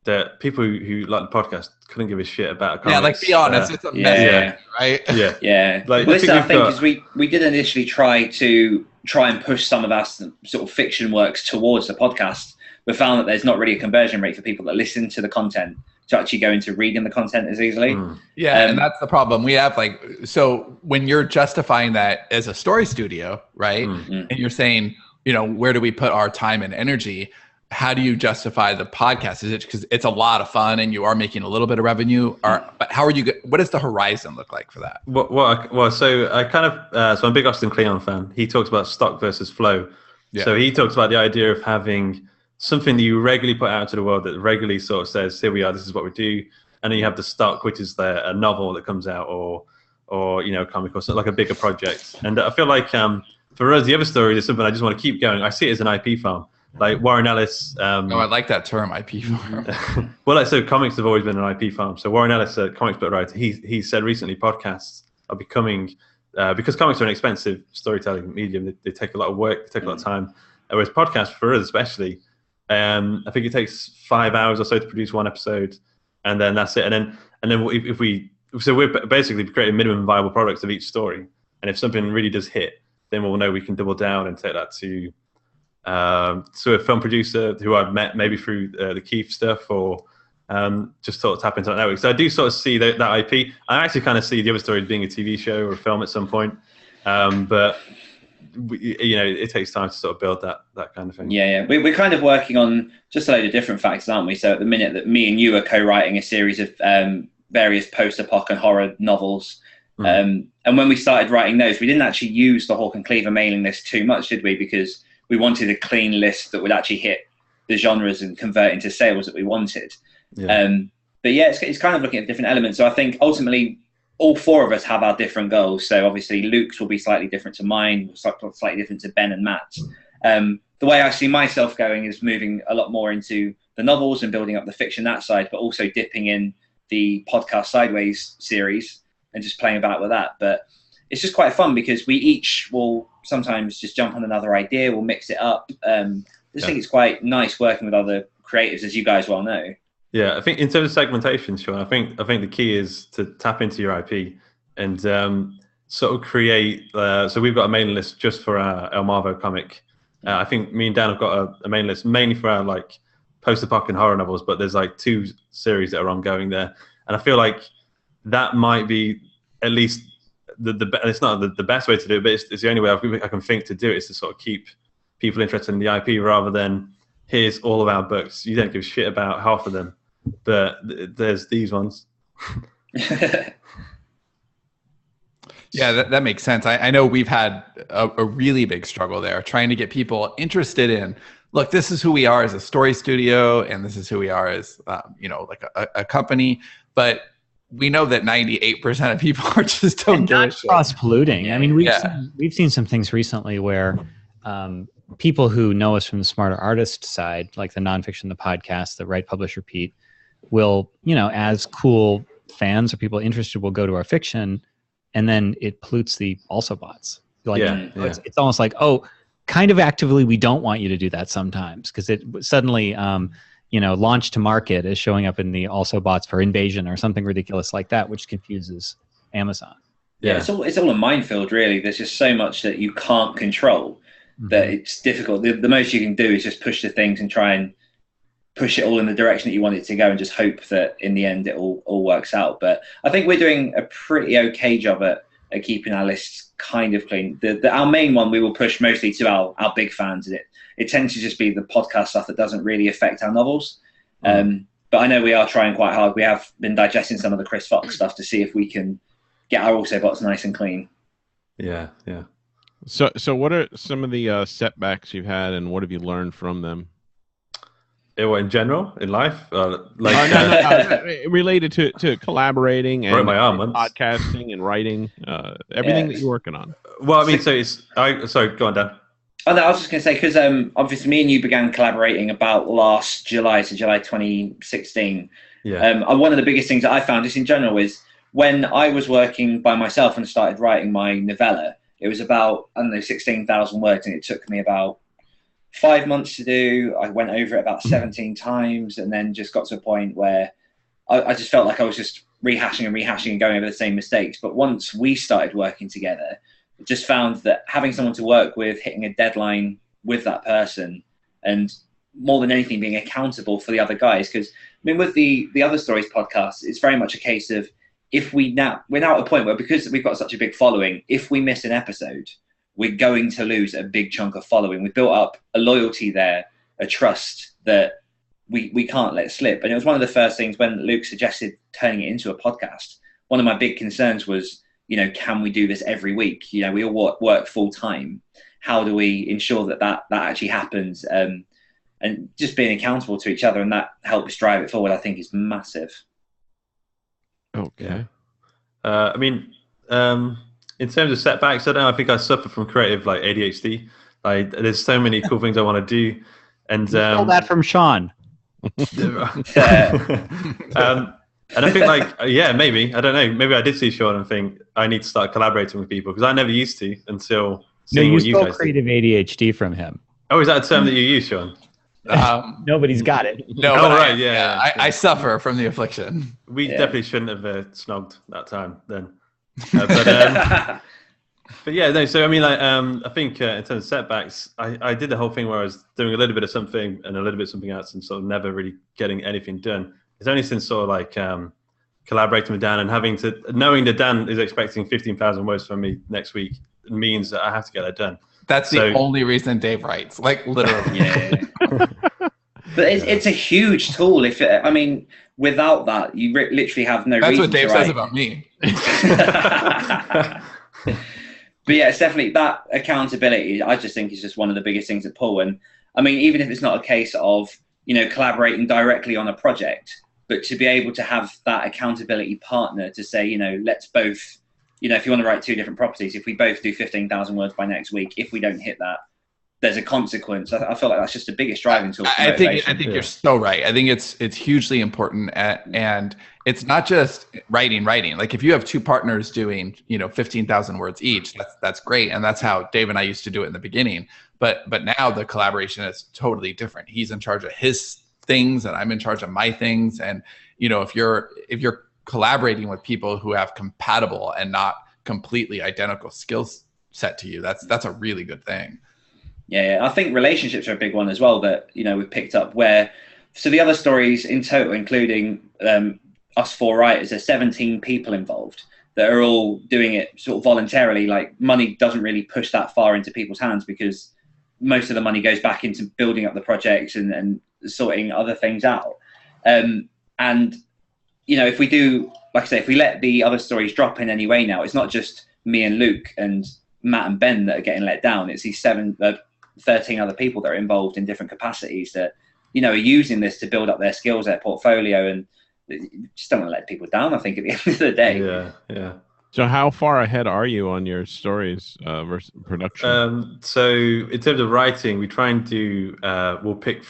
that people who like the podcast couldn't give a shit about comics. Yeah, like be honest, it's a mess, right? Yeah. Like, listen, I think because we did initially try and push some of our sort of fiction works towards the podcast. We found that there's not really a conversion rate for people that listen to the content to actually go into reading the content as easily. Yeah, and that's the problem. We have so when you're justifying that as a story studio, right? And you're saying, where do we put our time and energy? how do you justify the podcast? Is it because it's a lot of fun and you are making a little bit of revenue, but how are you? What does the horizon look like for that? So I kind of so I'm a big Austin Kleon fan. He talks about stock versus flow. Yeah. So he talks about the idea of having something that you regularly put out into the world that regularly sort of says, here we are, this is what we do. And then you have the stock, which is a novel that comes out or comic or something, like a bigger project. And I feel like for us, the other story is something I just want to keep going. I see it as an IP farm. Like Warren Ellis. I like that term, IP farm. Well, so comics have always been an IP farm. So Warren Ellis, a comics book writer, he said recently podcasts are becoming, because comics are an expensive storytelling medium, they take a lot of work, they take a lot of time. Whereas podcasts, for us especially, I think it takes 5 hours or so to produce one episode, and then that's it. And then we're basically creating minimum viable products of each story. And if something really does hit, then we'll know we can double down and take that to a film producer who I've met maybe through the Keith stuff, or just sort of tap into that network. So I do sort of see that IP. I actually kind of see the other stories being a TV show or a film at some point, but it takes time to sort of build that kind of thing. Yeah. We're kind of working on just a load of different factors, aren't we? So at the minute that me and you are co-writing a series of various post-apoc and horror novels. And when we started writing those, we didn't actually use the Hawk and Cleaver mailing list too much, did we? Because we wanted a clean list that would actually hit the genres and convert into sales that we wanted. Yeah. But yeah, it's kind of looking at different elements. So I think ultimately all four of us have our different goals. So obviously Luke's will be slightly different to mine, slightly different to Ben and Matt's. The way I see myself going is moving a lot more into the novels and building up the fiction that side, but also dipping in the podcast Sideways series and just playing about with that. But it's just quite fun because we each will sometimes just jump on another idea, we'll mix it up. I just think it's quite nice working with other creatives, as you guys well know. Yeah, I think in terms of segmentation, Sean, I think the key is to tap into your IP and sort of create. So we've got a mailing list just for our El Marvo comic. I think me and Dan have got a mailing list mainly for our like post-apoc and horror novels, but there's like 2 series that are ongoing there, and I feel like that might be at least it's not the best way to do it, but it's the only way I can think to do it, is to sort of keep people interested in the IP rather than here's all of our books. You don't give a shit about half of them, but there's these ones. Yeah, that makes sense. I know we've had a really big struggle there, trying to get people interested in, look, this is who we are as a story studio, and this is who we are as, like a company. But we know that 98% of people are just don't give a shit. Cross-polluting. I mean, we've seen some things recently where people who know us from the Smarter Artist side, like the nonfiction, the podcast, the Write, Publish, Repeat, will, as cool fans or people interested will go to our fiction, and then it pollutes the also bots. Like, it's almost like, kind of actively, we don't want you to do that sometimes, because it suddenly, launch to market is showing up in the also bots for Invasion or something ridiculous like that, which confuses Amazon. Yeah, it's all a minefield, really. There's just so much that you can't control that it's difficult. The most you can do is just push the things and try and push it all in the direction that you want it to go, and just hope that in the end it all works out. But I think we're doing a pretty okay job at keeping our lists kind of clean. Our main one we will push mostly to our big fans, and it tends to just be the podcast stuff that doesn't really affect our novels. But I know we are trying quite hard. We have been digesting some of the Chris Fox stuff to see if we can get our also bots nice and clean. Yeah. So what are some of the setbacks you've had, and what have you learned from them? In general, in life, related to collaborating and podcasting and writing, everything that you're working on. Well, I mean, sorry, go on, Dan. Oh, no, I was just going to say, because obviously me and you began collaborating about last July, so July 2016. Yeah. One of the biggest things that I found just in general is when I was working by myself and started writing my novella, it was about, 16,000 words, and it took me about 5 months to do. I went over it about 17 times, and then just got to a point where I just felt like I was just rehashing and going over the same mistakes. But once we started working together, I just found that having someone to work with, hitting a deadline with that person, and more than anything being accountable for the other guys. Because with the Other Stories podcast, it's very much a case of, we're now at a point where, because we've got such a big following, if we miss an episode, we're going to lose a big chunk of following. We've built up a loyalty there, a trust that we can't let slip. And it was one of the first things when Luke suggested turning it into a podcast. One of my big concerns was, can we do this every week? We all work full time. How do we ensure that actually happens? And just being accountable to each other, and that helps drive it forward, I think is massive. Okay. I mean, in terms of setbacks, I don't know. I think I suffer from creative ADHD. There's so many cool things I want to do, and stole that from Sean. And I think maybe, I don't know, maybe I did see Sean and think I need to start collaborating with people, because I never used to until seeing what you guys stole creative ADHD from him. Oh, is that a term that you use, Sean? Nobody's got it. No, oh, but right, I suffer from the affliction. We definitely shouldn't have snogged that time then. But yeah, no. So I mean, I think in terms of setbacks, I did the whole thing where I was doing a little bit of something and a little bit of something else, and sort of never really getting anything done. It's only since sort of collaborating with Dan and knowing that Dan is expecting 15,000 words from me next week means that I have to get that done. That's the only reason Dave writes, literally. Yeah. But it's a huge tool. Without that, you literally have no reason. That's what Dave to says write. about me. But yeah, it's definitely that accountability. I just think is just one of the biggest things at pull. And even if it's not a case of collaborating directly on a project, but to be able to have that accountability partner to say, let's both, if you want to write 2 different properties, if we both do 15,000 words by next week, if we don't hit that, there's a consequence. I feel like that's just the biggest driving tool. I think you're so right. I think it's hugely important, and it's not just writing. Like if you have 2 partners doing 15,000 words each, that's great, and that's how Dave and I used to do it in the beginning. But now the collaboration is totally different. He's in charge of his things, and I'm in charge of my things. And if you're collaborating with people who have compatible and not completely identical skills set to you, that's a really good thing. Yeah, I think relationships are a big one as well that we've picked up. So the other stories in total, including us 4 writers, there's 17 people involved that are all doing it sort of voluntarily. Money doesn't really push that far into people's hands because most of the money goes back into building up the projects and sorting other things out. And if we do, like I say, if we let the other stories drop in any way now, it's not just me and Luke and Matt and Ben that are getting let down. It's these 13 other people that are involved in different capacities that, are using this to build up their skills, their portfolio, and just don't want to let people down, I think, at the end of the day. Yeah. So how far ahead are you on your stories versus production? So in terms of writing, we try and do, we'll pick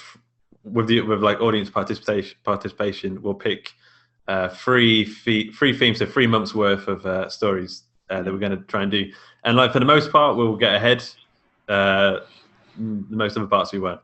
with audience participation, we'll pick 3 themes, so 3 months worth of stories that we're going to try and do. And for the most part, we'll get ahead. The most of the parts we won't.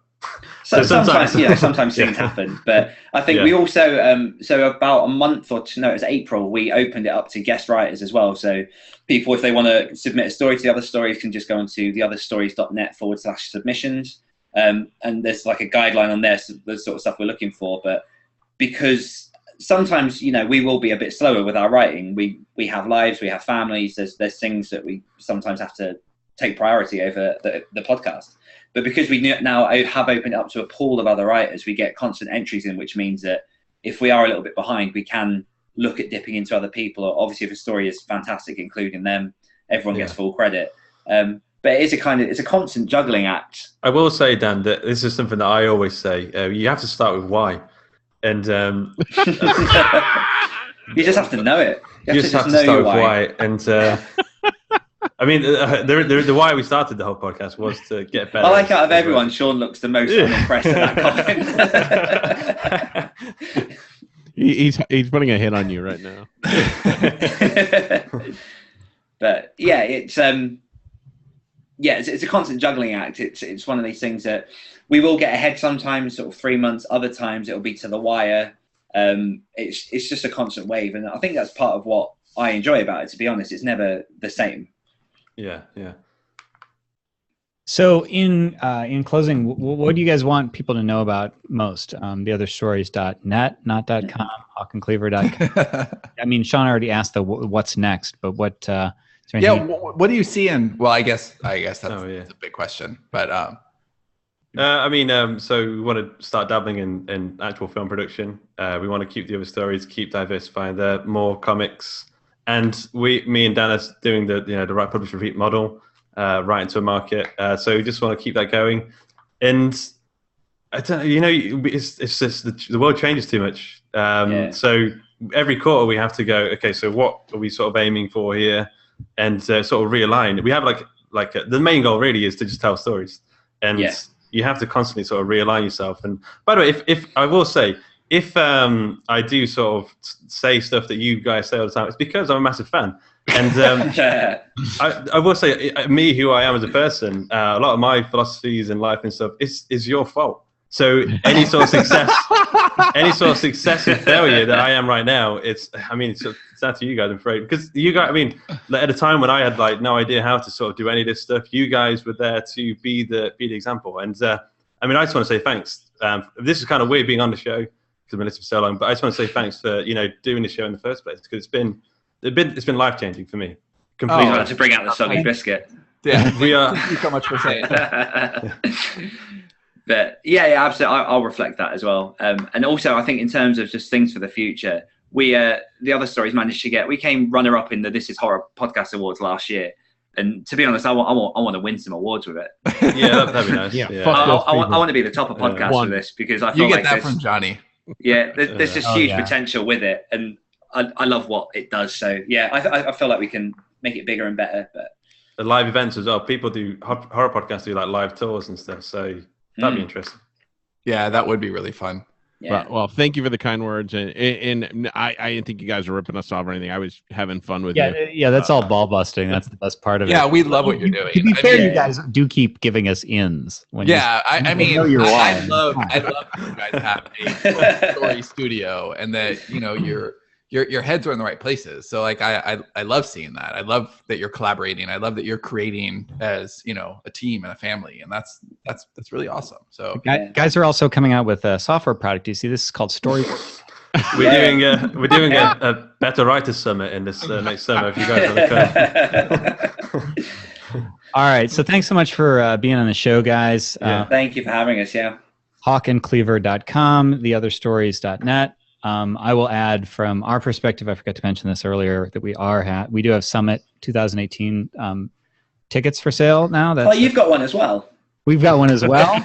So sometimes things happen, but I think we also so about a month or two, no, it was April, we opened it up to guest writers as well. So people, if they want to submit a story to the other stories, can just go onto theotherstories.net/submissions, and there's a guideline on there, so the sort of stuff we're looking for. But because sometimes we will be a bit slower with our writing, we have lives, we have families, there's things that we sometimes have to take priority over the podcast. But because we now have opened it up to a pool of other writers, we get constant entries in, which means that if we are a little bit behind, we can look at dipping into other people. Obviously, if a story is fantastic, including them, everyone gets full credit. But it's a constant juggling act. I will say, Dan, that this is something that I always say. You have to start with why. And you just have to know it. You just have to start with why. And the why we started the whole podcast was to get better. I like out of everyone, Sean looks the most unimpressed at that comment. He's putting a hit on you right now. But yeah, it's a constant juggling act. It's one of these things that we will get ahead sometimes, sort of 3 months. Other times it'll be to the wire. It's just a constant wave, and I think that's part of what I enjoy about it. To be honest, it's never the same. Yeah. So in closing, what do you guys want people to know about most? Theotherstories.net, not .com, hawkandcleaver.com. Sean already asked the what's next, but what? What do you see in? Well, I guess that's a big question, but So we want to start dabbling in actual film production. We want to keep the other stories, keep diversifying there, more comics, and me and Dan are doing the right publish repeat model, right into a market. So we just want to keep that going, and I don't know, it's just the world changes too much. So every quarter we have to go, okay, so what are we sort of aiming for here, and sort of realign. We have the main goal really is to just tell stories, and you have to constantly sort of realign yourself. And by the way, if I will say, if I do sort of say stuff that you guys say all the time, it's because I'm a massive fan. And I will say, me, who I am as a person, a lot of my philosophies in life and stuff is your fault. So any sort of success, or failure that I am right now, it's down to you guys, I'm afraid. Because you guys, at a time when I had no idea how to sort of do any of this stuff, you guys were there to be the example. And I just want to say thanks. This is kind of weird being on the show because I've been listening for so long, but I just want to say thanks for doing the show in the first place, because it's been life changing for me. Completely. Oh, to bring out the soggy biscuit. Yeah, we are. Thank you so much for saying that. But yeah, absolutely. I'll reflect that as well. And also, I think in terms of just things for the future, the other stories managed to we came runner-up in the This Is Horror Podcast Awards last year. And to be honest, I want to win some awards with it. Yeah, that'd be nice. Yeah. I want to be the top of podcasts for this, because I feel you get that from Johnny. Yeah, there's just huge potential with it, and I love what it does. So yeah, I feel like we can make it bigger and better. But the live events as well. People do horror podcasts, do live tours and stuff. So that'd be interesting. Yeah, that would be really fun. Yeah. Well, thank you for the kind words, and I didn't think you guys were ripping us off or anything. I was having fun with you. Yeah, that's all ball busting. That's the best part of it. Yeah, we love what you're doing. To be fair, you guys do keep giving us ins. I love that you guys have a story studio, and that your heads are in the right places. So I love seeing that. I love that you're collaborating. I love that you're creating as a team and a family, and that's really awesome. So guys are also coming out with a software product. You see, this is called Storyworks. We're doing a Better Writers Summit in this next summer. If you guys want to come. All right, so thanks so much for being on the show, guys. Thank you for having us. Yeah. hawkandcleaver.com, theotherstories.net. I will add, from our perspective, I forgot to mention this earlier, that we do have Summit 2018 tickets for sale now. You've got one as well. We've got one as well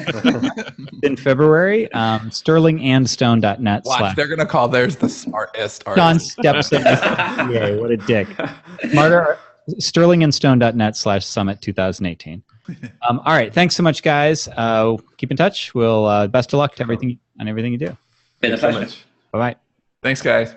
in February. Sterlingandstone.net. Watch, they're gonna call theirs the smartest artist. John steps in. Yeah, what a dick. Sterlingandstone.net/Summit 2018. All right, thanks so much, guys. Keep in touch. We'll best of luck to everything you do. Been a pleasure. Bye-bye. Thanks, guys.